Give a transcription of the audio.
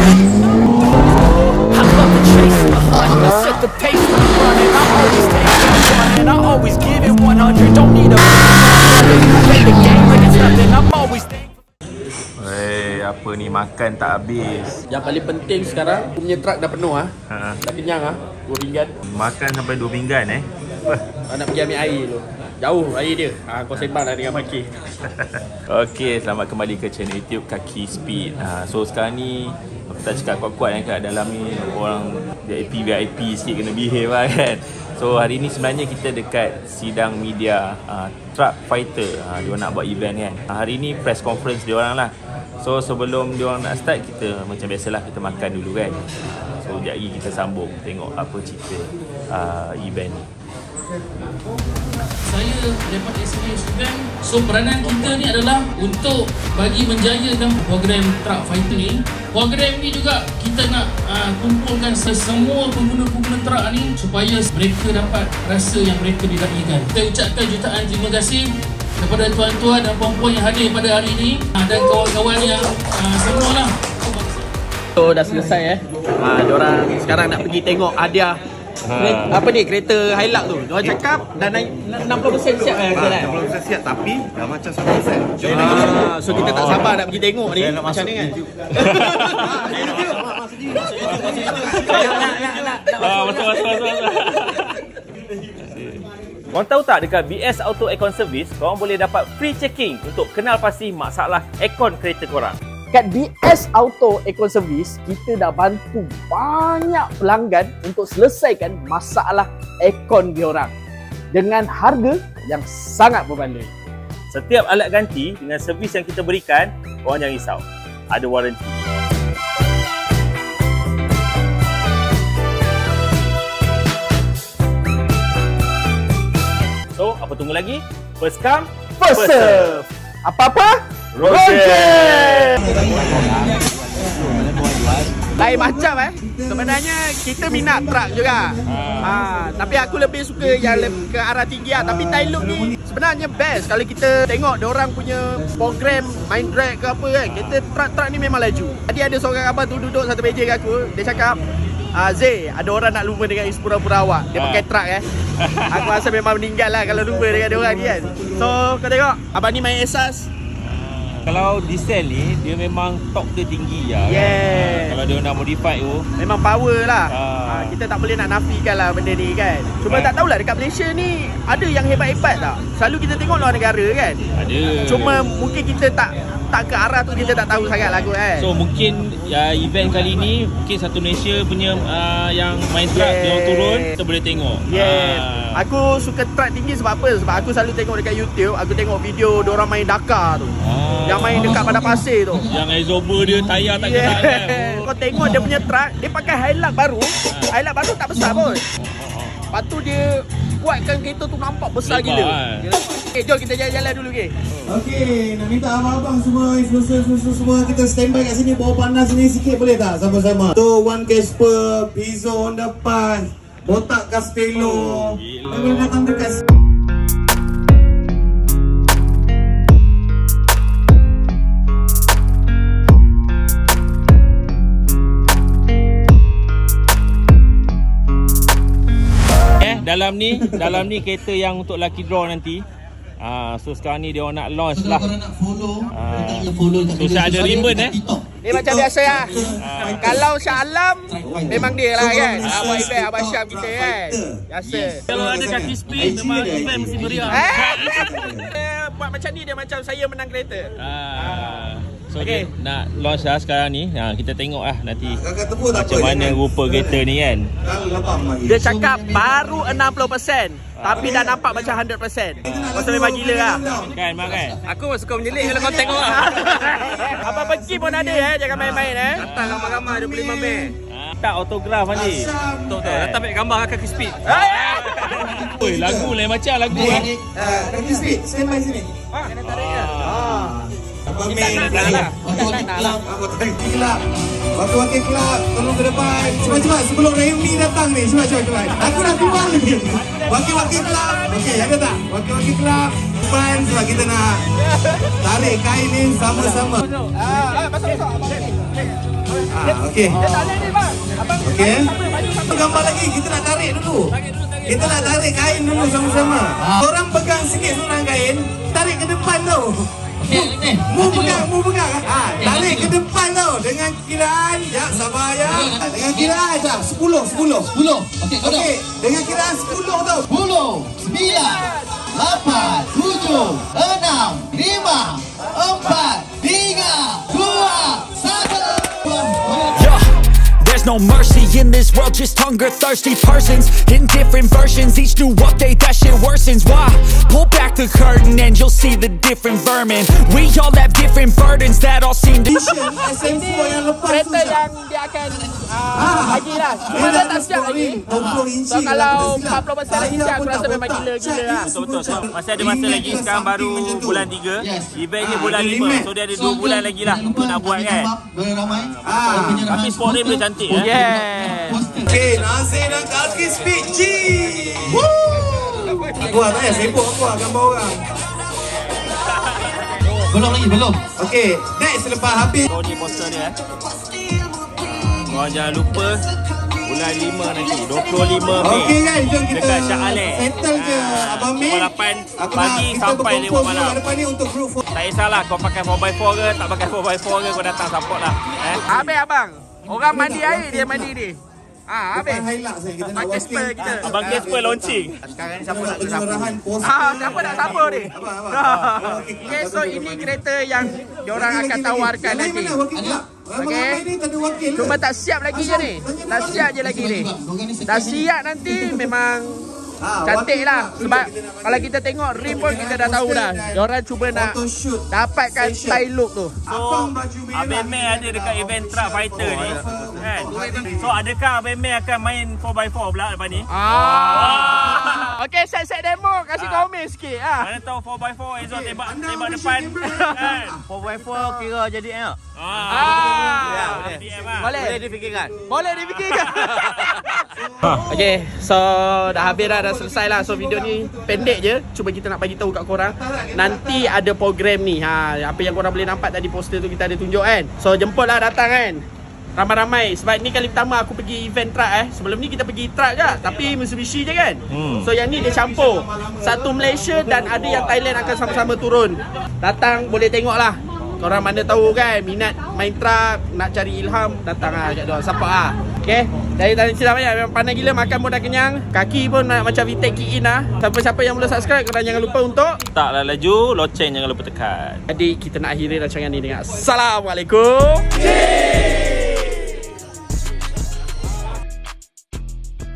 I love the chase and the hunt. I set the pace when I'm running. I always take it running. I always give it 100. Don't need a play the game like it's nothing. I'm always thankful. Apa ni, makan tak habis. Yang paling penting sekarang, aku punya truck dah penuh ah. Dah kenyang ah. 2 pinggan. Makan sampai 2 pinggan Nak pergi ambil air dulu. Jauh air dia. Kau sembang dah dengan Maki. Okey, selamat kembali ke channel YouTube Kaki Speed. So sekarang ni aku tak cakap kuat-kuat kat dalam ni orang VIP sikit kena behave lah kan. So hari ni sebenarnya kita dekat sidang media Truck Fighter. Diorang nak buat event kan. Hari ni press conference diorang lah. So sebelum diorang nak start, kita macam biasalah kita makan dulu kan. So sekejap lagi kita sambung tengok apa cerita event ni. Saya daripada SBS Event. So peranan kita ni adalah untuk bagi menjayakan program Truck Fighter ni. Program ni juga kita nak kumpulkan semua pengguna-pengguna truck ni supaya mereka dapat rasa yang mereka diraihkan. Kita ucapkan jutaan terima kasih kepada tuan-tuan dan puan-puan yang hadir pada hari ini dan kawan-kawan yang semualah. So dah selesai diorang sekarang nak pergi tengok hadiah. Apa ni, kereta Hilux tu. Diorang cakap dah naik 60% siap kan? 60% siap tapi dah macam 100%. So kita tak sabar nak pergi tengok ni macam ni kan. Korang tahu tak dekat BS Auto Aircon Service, korang boleh dapat free checking untuk kenal pasti masalah aircon kereta korang. Kat BS Auto Aircon Service, kita dah bantu banyak pelanggan untuk selesaikan masalah aircon diorang dengan harga yang sangat berbanding. Setiap alat ganti dengan servis yang kita berikan, korang jangan risau. Ada waranti. So, apa tunggu lagi? First come, first serve. Apa-apa? Roger! Lain macam sebenarnya kita minat truck juga. Tapi aku lebih suka yang ke arah tinggi lah. Tapi tail loop ni sebenarnya best kalau kita tengok diorang punya program main drag ke apa kan. Kita truck ni memang laju. Tadi ada seorang abang tu duduk satu meja kat aku. Dia cakap, Zee, ada orang nak lumba dengan pura-pura awak. Dia pakai truck Aku rasa memang meninggal lah kalau lumba dengan dia orang ni kan. So kau tengok, abang ni main Esas. Kalau diesel ni, dia memang torque dia tinggi lah. Kalau dia nak modify tu memang power lah. Kita tak boleh nak nafikan lah benda ni kan. Cuma tak tahulah dekat Malaysia ni ada yang hebat-hebat tak? Selalu kita tengok luar negara kan. Ada. Cuma mungkin kita tak ke arah tu, kita tak tahu sangat lah kot kan. So mungkin event kali ni, mungkin satu Malaysia punya yang main truck dia orang turun, kita boleh tengok. Aku suka truck tinggi sebab apa? Sebab aku selalu tengok dekat YouTube, aku tengok video diorang main Dakar tu. Yang main dekat padang pasir tu. Yang exober dia tayar tak gerak kan. Kau tengok dia punya truck, dia pakai Hilux baru. Hilux baru tak besar pun. Lepas tu dia buatkan kereta tu nampak besar gila. Okay, jom kita jalan-jalan dulu ke. Okey, nak minta abang-abang semua, influencer semua kita standby kat sini, bawa panas ni sikit boleh tak sama-sama? So, One Casper, Pizzo on depan, Botak Castello. Boleh datang dekat dalam ni kereta yang untuk lucky draw nanti. So sekarang ni dia orang nak launch lah. So Syah ada ribbon Dia macam biasa lah. Kalau Syah Alam memang dia lah kan. Abang Iben, Abang Syam kita kan. Biasa. Kalau ada Kaki Speed memang event mesti meriah. Buat macam ni dia macam saya menang kereta. So dia nak launch lah sekarang ni. Kita tengok lah nanti macam mana rupa kereta ni kan. Dia cakap baru 60%. Tapi dah nampak macam 100%. Masa memang gila lah. Kan, memang kan? Aku suka menyelik kalau kau tengok lah. Abang Beki pun ada jangan main-main Datang ramai-ramai 25 Mei. Tak autograf nanti. Betul. Datang ambil gambar Kaki Speed. Oi, lagu lain macam lagu Kaki Speed, stand by sini. Kena tarik Wakil-wakil kelab, tolong ke depan. Cepat-cepat sebelum Rahimi datang ni. Cepat-cepat. Aku dah keluar lagi. Wakil-wakil kelab. Okey, ada tak? Wakil-wakil kelab depan sebab kita nak tarik kain ni sama-sama. Masuk. Okey. Dia tak boleh ni bang. Abang Okey. baju sama. Gambar lagi, kita nak tarik dulu. Kita nak tarik kain dulu sama-sama. Korang pegang sikit seorang kain, tarik ke depan tu. Mu pegang. Tarik ke depan tu dengan kiraan. Ya, sabar ya. Dengan kiraan je. 10. Okey, dengan kiraan 10 tu. 10, 9, 8, 7, 6, 5, 4, 3, 2, 1. Yeah, there's no mercy in this world, just hunger-thirsty persons in different versions. Each new update, that shit worsens. Why? Pull back the curtain and you'll see the different vermin. We all have different burdens that all seem to... SM4 yang lepas tu. Kereta yang dia akan bagilah. Cuma dia tak siap lagi. 20 inci. So kalau 40% lagi siap, aku rasa memang gila-gila lah. Betul. So, masih ada masa lagi. Sekarang baru bulan 3. Event ni bulan 5. So dia ada 2 bulan lagi lah untuk nak buat kan. Tapi sport ni boleh cantik eh. Yeah. Okay, Nazir dan Kaki Speed G. Aku tak payah sibuk aku gambar orang. Belum. Okay, next selepas habis. So ni poster dia Korang jangan lupa bulan 5 nanti 25 Mei. Okay guys, jom kita dekat Shah Alam. settle ke Abang Mei. Pukul 8 pagi sampai 5 malam. Depan ni untuk group 4. Tak kisahlah kau pakai 4x4 ke tak pakai 4x4 ke, kau datang support lah. Habis abang. Orang mandi air, dia mandi ni. Habis. Highlight saya kita nak Pakai wasting. spur kita. Abang Casper launching. Sekarang ni siapa nak Penyerahan poster. Siapa nak siapa ni? Okay, so ini kereta yang diorang akan tawarkan Yang lain nanti. mana wakil club? Ramai-ramai ni tak ada wakil Cuma lah. tak siap lagi je ni. Tak siap je lagi ni. Dah siap nanti memang cantik lah. Sebab kalau kita tengok rim pun kita dah tahu dah. Diorang cuba nak Photoshoot. dapatkan style look tu. So Abang Mei ada dekat event Truck Fighter ni kan. So adakah Abang Mei akan main 4x4 pula lepas ni? Okay, set demo. Kasih komen sikit. Mana tahu 4x4 Ezor tembak depan kan. 4x4 kira jadi tengok. Boleh. Boleh difikirkan. Boleh difikirkan. Okay, so dah habis dah selesai lah. So video ni pendek je. Cuba kita nak bagi tahu kat korang. Nanti ada program ni. Apa yang korang boleh nampak tadi poster tu kita ada tunjuk kan. So jemputlah datang kan. Ramai-ramai. Sebab ni kali pertama aku pergi event truck Sebelum ni kita pergi truck je. Tapi Mitsubishi je kan. So yang ni dia campur. Satu Malaysia dan ada yang Thailand akan sama-sama turun. Datang boleh tengok lah. Korang mana tahu kan minat main truck, nak cari ilham, datang lah kat diorang, support lah. Okay, dari tadi silam banyak, memang pandai gila, makan pun dah kenyang. Kaki pun nak macam VTEC kick in lah. Siapa-siapa yang belum subscribe, korang jangan lupa untuk Taklah laju, loceng jangan lupa tekan. Jadi kita nak akhiri rancangan ni dengan Assalamualaikum.